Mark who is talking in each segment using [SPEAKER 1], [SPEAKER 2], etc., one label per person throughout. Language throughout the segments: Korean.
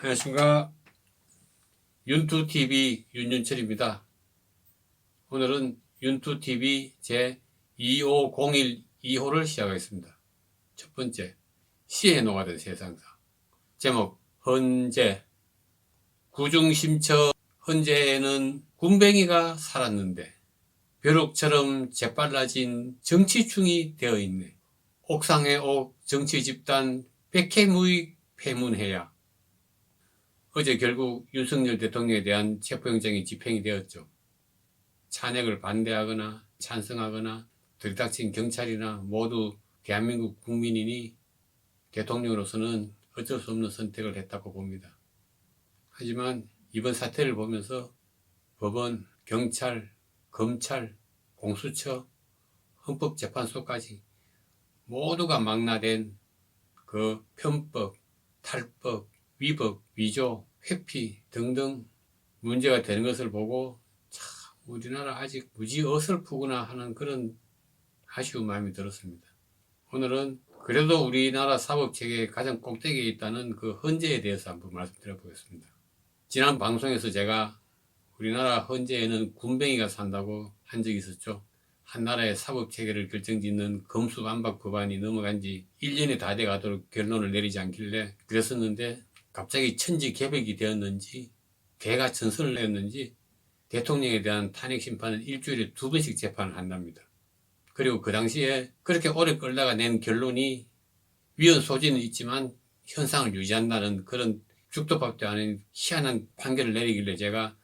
[SPEAKER 1] 안녕하십니까. 윤투TV 윤윤철입니다. 오늘은 윤투TV 제 2501 2호를 시작하겠습니다. 첫 번째, 시에 녹아든 세상사. 제목, 헌재. 구중심처 헌재에는 군뱅이가 살았는데 벼룩처럼 재빨라진 정치충이 되어 있네. 옥상에 옥 정치집단 백해무익 폐문해야. 어제 결국 윤석열 대통령에 대한 체포영장이 집행이 되었죠. 탄핵을 반대하거나 찬성하거나 들이닥친 경찰이나 모두 대한민국 국민이니 대통령으로서는 어쩔 수 없는 선택을 했다고 봅니다. 하지만 이번 사태를 보면서 법원, 경찰, 검찰, 공수처, 헌법재판소까지 모두가 망라된 그 편법, 탈법, 위법, 위조, 회피 등등 문제가 되는 것을 보고 참 우리나라 아직 무지 어설프구나 하는 그런 아쉬운 마음이 들었습니다. 오늘은 그래도 우리나라 사법체계의 가장 꼭대기에 있다는 그 헌재에 대해서 한번 말씀드려 보겠습니다. 지난 방송에서 제가 우리나라 헌재에는 군뱅이가 산다고 한 적이 있었죠. 한 나라의 사법체계를 결정짓는 검수완박 법안이 넘어간 지 1년이 다 돼가도록 결론을 내리지 않길래 그랬었는데 갑자기 천지개벽이 되었는지 개가 천선을 했는지 대통령에 대한 탄핵 심판은 일주일에 2번씩 재판을 한답니다. 그리고 그 당시에 그렇게 오래 끌다가 낸 결론이 위헌 소지는 있지만 현상을 유지한다는 그런 죽도 밥도 아닌 희한한 판결을 내리길래 제가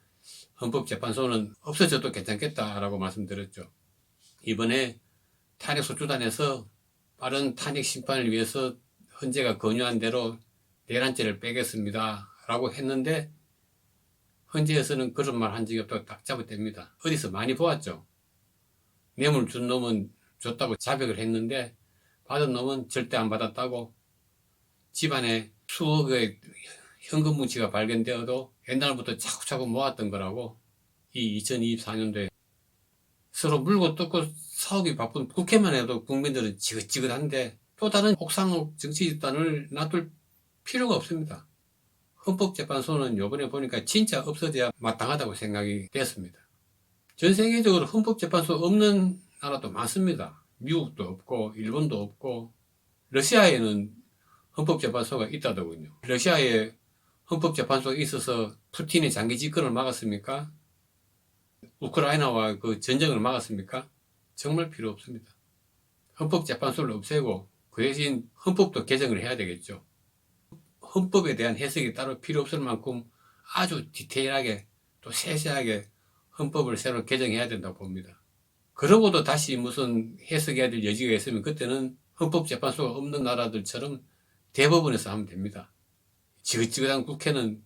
[SPEAKER 1] 헌법재판소는 없어져도 괜찮겠다라고 말씀드렸죠. 이번에 탄핵소추단에서 빠른 탄핵 심판을 위해서 헌재가 건의한 대로 내란죄를 빼겠습니다 라고 했는데 헌재에서는 그런 말 한 적이 없다고 딱 잡아댑니다. 어디서 많이 보았죠. 뇌물 준 놈은 줬다고 자백을 했는데 받은 놈은 절대 안 받았다고, 집안에 수억의 현금 뭉치가 발견되어도 옛날부터 차곡차곡 모았던 거라고, 이 2024년도에 서로 물고 뜯고 싸우기 바쁜 국회만 해도 국민들은 지긋지긋한데 또 다른 옥상옥 정치집단을 놔둘 필요가 없습니다. 헌법재판소는 요번에 보니까 진짜 없어져야 마땅하다고 생각이 됐습니다. 전 세계적으로 헌법재판소 없는 나라도 많습니다. 미국도 없고 일본도 없고 러시아에는 헌법재판소가 있다더군요. 러시아에 헌법재판소가 있어서 푸틴의 장기 집권을 막았습니까? 우크라이나와 그 전쟁을 막았습니까? 정말 필요 없습니다. 헌법재판소를 없애고 그 대신 헌법도 개정을 해야 되겠죠. 헌법에 대한 해석이 따로 필요 없을 만큼 아주 디테일하게 또 세세하게 헌법을 새로 개정해야 된다고 봅니다. 그러고도 다시 무슨 해석해야 될 여지가 있으면 그때는 헌법재판소가 없는 나라들처럼 대법원에서 하면 됩니다. 지긋지긋한 국회는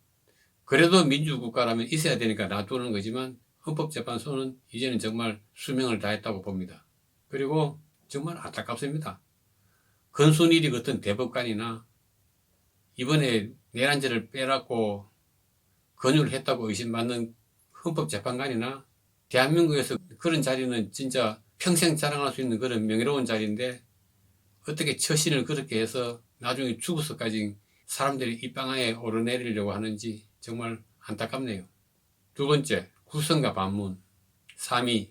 [SPEAKER 1] 그래도 민주국가라면 있어야 되니까 놔두는 거지만 헌법재판소는 이제는 정말 수명을 다했다고 봅니다. 그리고 정말 안타깝습니다. 건순일이 같은 대법관이나 이번에 내란죄를 빼라고 권유를 했다고 의심받는 헌법재판관이나 대한민국에서 그런 자리는 진짜 평생 자랑할 수 있는 그런 명예로운 자리인데 어떻게 처신을 그렇게 해서 나중에 죽어서까지 사람들이 입방아에 오르내리려고 하는지 정말 안타깝네요. 두 번째, 구성과 반문. 3위,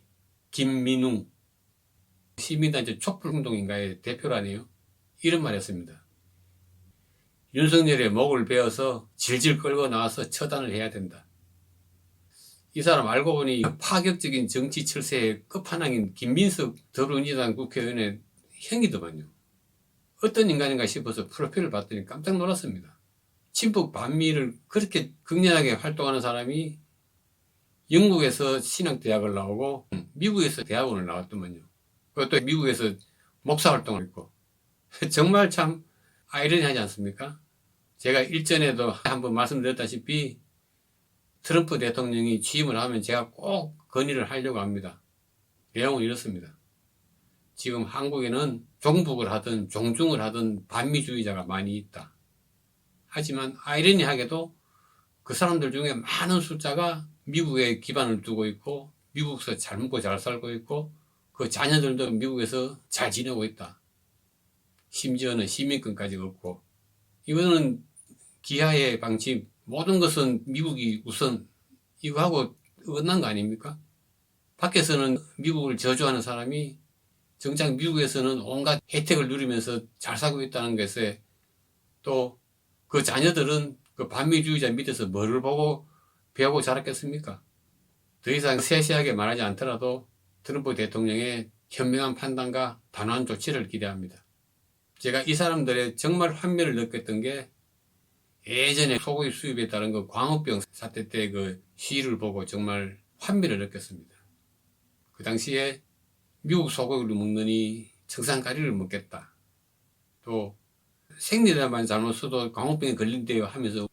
[SPEAKER 1] 김민웅. 시민단체 촛불운동인가의 대표라네요. 이런 말 했습니다. 윤석열의 목을 베어서 질질 끌고 나와서 처단을 해야 된다. 이 사람 알고 보니 파격적인 정치 철새의 끝판왕인 김민석 더불어민주당 국회의원의 형이더만요. 어떤 인간인가 싶어서 프로필을 봤더니 깜짝 놀랐습니다. 친북 반미를 그렇게 극렬하게 활동하는 사람이 영국에서 신학대학을 나오고 미국에서 대학원을 나왔더만요. 그것도 미국에서 목사활동을 했고 정말 참 아이러니하지 않습니까? 제가 일전에도 한번 말씀드렸다시피 트럼프 대통령이 취임을 하면 제가 꼭 건의를 하려고 합니다. 내용은 이렇습니다. 지금 한국에는 종북을 하든 종중을 하든 반미주의자가 많이 있다. 하지만 아이러니하게도 그 사람들 중에 많은 숫자가 미국에 기반을 두고 있고 미국에서 잘 먹고 잘 살고 있고 그 자녀들도 미국에서 잘 지내고 있다. 심지어는 시민권까지 얻고, 이거는 기하의 방침, 모든 것은 미국이 우선 이거하고 어긋난 거 아닙니까? 밖에서는 미국을 저주하는 사람이 정작 미국에서는 온갖 혜택을 누리면서 잘 살고 있다는 것에 또 그 자녀들은 그 반미주의자 밑에서 뭐를 보고 배우고 자랐겠습니까? 더 이상 세세하게 말하지 않더라도 트럼프 대통령의 현명한 판단과 단호한 조치를 기대합니다. 제가 이 사람들의 정말 환멸을 느꼈던 게 예전에 소고기 수입에 따른 그 광우병 사태 때 그 시위를 보고 정말 환멸을 느꼈습니다. 그 당시에 미국 소고기를 먹느니 청산가리를 먹겠다. 또 생리대만 잘못 써도 광우병에 걸린대요 하면서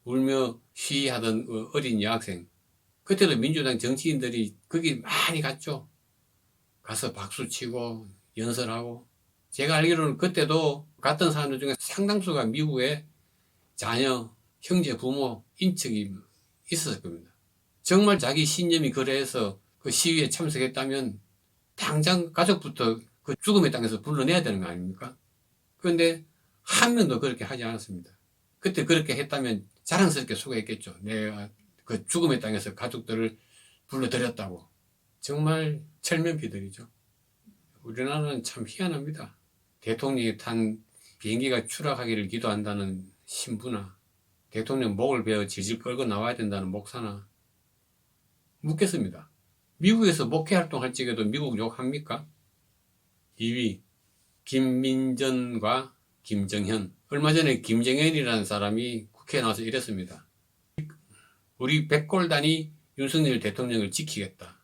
[SPEAKER 1] 울며 시위하던 그 어린 여학생. 그때도 민주당 정치인들이 거기 많이 갔죠. 가서 박수치고 연설하고. 제가 알기로는 그때도 갔던 사람들 중에 상당수가 미국의 자녀, 형제, 부모, 인척이 있었을 겁니다. 정말 자기 신념이 그래서 그 시위에 참석했다면 당장 가족부터 그 죽음의 땅에서 불러내야 되는 거 아닙니까? 그런데 한 명도 그렇게 하지 않았습니다. 그때 그렇게 했다면 자랑스럽게 소개했겠죠. 내가 그 죽음의 땅에서 가족들을 불러들였다고. 정말 철면피들이죠. 우리나라는 참 희한합니다. 대통령이 탄 비행기가 추락하기를 기도한다는 신부나 대통령 목을 베어 질질 끌고 나와야 된다는 목사나 묻겠습니다. 미국에서 목회 활동할 적에도 미국 욕합니까? 2위 김민전과 김정현. 얼마 전에 김정현이라는 사람이 국회에 나와서 이랬습니다. 우리 백골단이 윤석열 대통령을 지키겠다.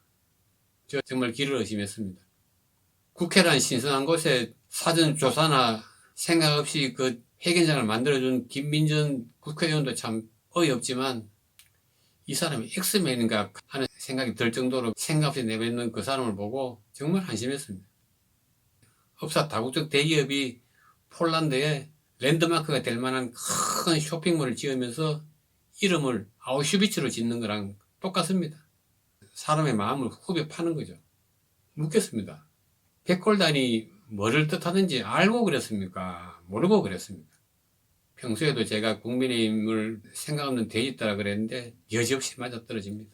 [SPEAKER 1] 저 정말 귀를 의심했습니다. 국회란 신선한 곳에 사전 조사나 생각 없이 그 회견장을 만들어준 김민전 국회의원도 참 어이없지만 이 사람이 엑스맨인가 하는 생각이 들 정도로 생각 없이 내뱉는 그 사람을 보고 정말 한심했습니다. 흡사 다국적 대기업이 폴란드에 랜드마크가 될 만한 큰 쇼핑몰을 지으면서 이름을 아우슈비츠로 짓는 거랑 똑같습니다. 사람의 마음을 후벼 파는 거죠. 묻겠습니다. 백골단이 뭐를 뜻하는지 알고 그랬습니까? 모르고 그랬습니까? 평소에도 제가 국민의힘을 생각 없는 돼지따라 그랬는데 여지없이 맞아떨어집니다.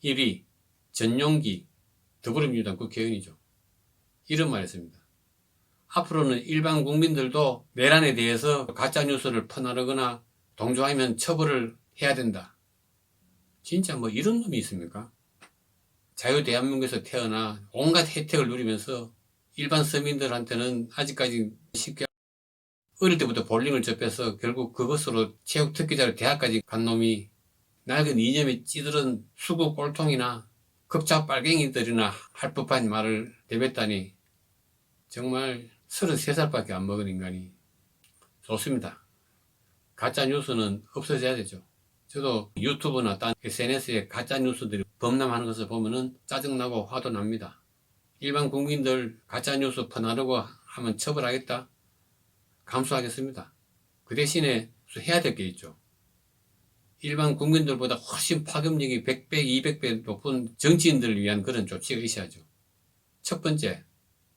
[SPEAKER 1] 1위 전용기 더불어민주당 국회의원이죠. 이런 말 했습니다. 앞으로는 일반 국민들도 내란에 대해서 가짜뉴스를 퍼나르거나 동조하면 처벌을 해야 된다. 진짜 뭐 이런 놈이 있습니까? 자유대한민국에서 태어나 온갖 혜택을 누리면서 일반 서민들한테는 아직까지 쉽게 어릴 때부터 볼링을 접해서 결국 그것으로 체육 특기자로 대학까지 간 놈이 낡은 이념에 찌들은 수구 꼴통이나 급작 빨갱이들이나 할 법한 말을 내뱉다니 정말 33살밖에 안 먹은 인간이. 좋습니다. 가짜뉴스는 없어져야 되죠. 저도 유튜브나 딴 SNS에 가짜뉴스들이 범람하는 것을 보면은 짜증나고 화도 납니다. 일반 국민들 가짜뉴스 퍼나르고 하면 처벌하겠다? 감수하겠습니다. 그 대신에 해야 될 게 있죠. 일반 국민들보다 훨씬 파급력이 100배, 200배 높은 정치인들을 위한 그런 조치가 있어야죠. 첫 번째,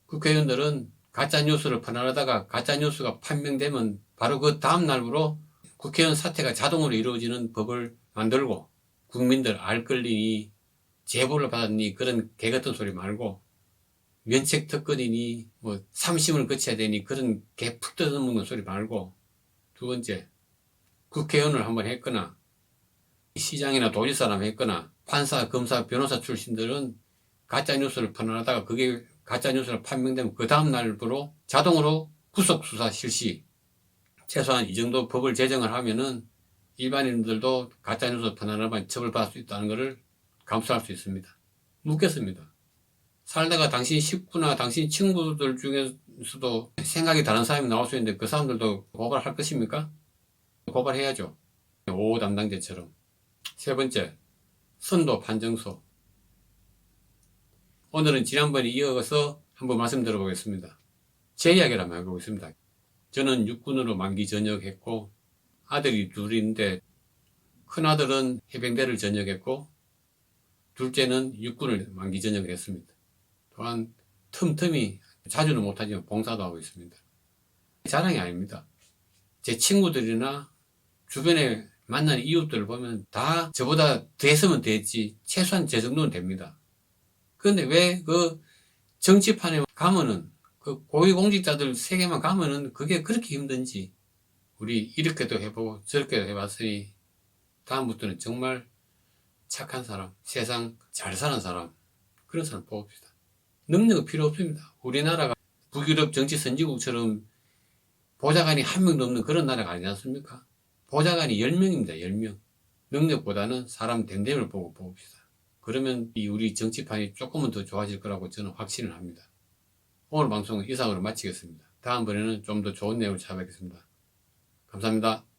[SPEAKER 1] 국회의원들은 가짜뉴스를 퍼나르다가 가짜뉴스가 판명되면 바로 그 다음 날부로 국회의원 사퇴가 자동으로 이루어지는 법을 만들고 국민들 알 걸리니 제보를 받았니 그런 개같은 소리 말고 면책 특권이니 뭐 삼심을 거쳐야 되니 그런 개 푹 뜯어먹는 소리 말고 두 번째 국회의원을 한번 했거나 시장이나 도지사람 했거나 판사, 검사, 변호사 출신들은 가짜뉴스를 퍼나르다가 그게 가짜뉴스로 판명되면 그 다음 날부로 자동으로 구속수사 실시. 최소한 이 정도 법을 제정을 하면은 일반인들도 가짜뉴스 퍼나르면 처벌받을 수 있다는 것을 감수할 수 있습니다. 묻겠습니다. 살다가 당신 식구나 당신 친구들 중에서도 생각이 다른 사람이 나올 수 있는데 그 사람들도 고발할 것입니까? 고발해야죠. 5호 담당자처럼. 세 번째, 선도 판정소. 오늘은 지난번에 이어서 한번 말씀 들어보겠습니다. 제 이야기를 한번 해보겠습니다. 저는 육군으로 만기 전역했고 아들이 둘인데 큰아들은 해병대를 전역했고 둘째는 육군을 만기 전역을 했습니다. 또한 틈틈이 자주는 못하지만 봉사도 하고 있습니다. 자랑이 아닙니다. 제 친구들이나 주변에 만나는 이웃들을 보면 다 저보다 됐으면 됐지 최소한 제 정도는 됩니다. 그런데 왜 그 정치판에 가면은 그 고위공직자들 세계만 가면은 그게 그렇게 힘든지 우리 이렇게도 해보고 저렇게도 해봤으니 다음부터는 정말 착한 사람, 세상 잘 사는 사람, 그런 사람 뽑읍시다. 능력은 필요 없습니다. 우리나라가 북유럽 정치 선진국처럼 보좌관이 한 명도 없는 그런 나라가 아니지 않습니까? 보좌관이 10명입니다. 10명. 능력보다는 사람 됨됨을 보고 뽑읍시다. 그러면 이 우리 정치판이 조금은 더 좋아질 거라고 저는 확신을 합니다. 오늘 방송은 이상으로 마치겠습니다. 다음번에는 좀 더 좋은 내용을 찾아뵙겠습니다. 감사합니다.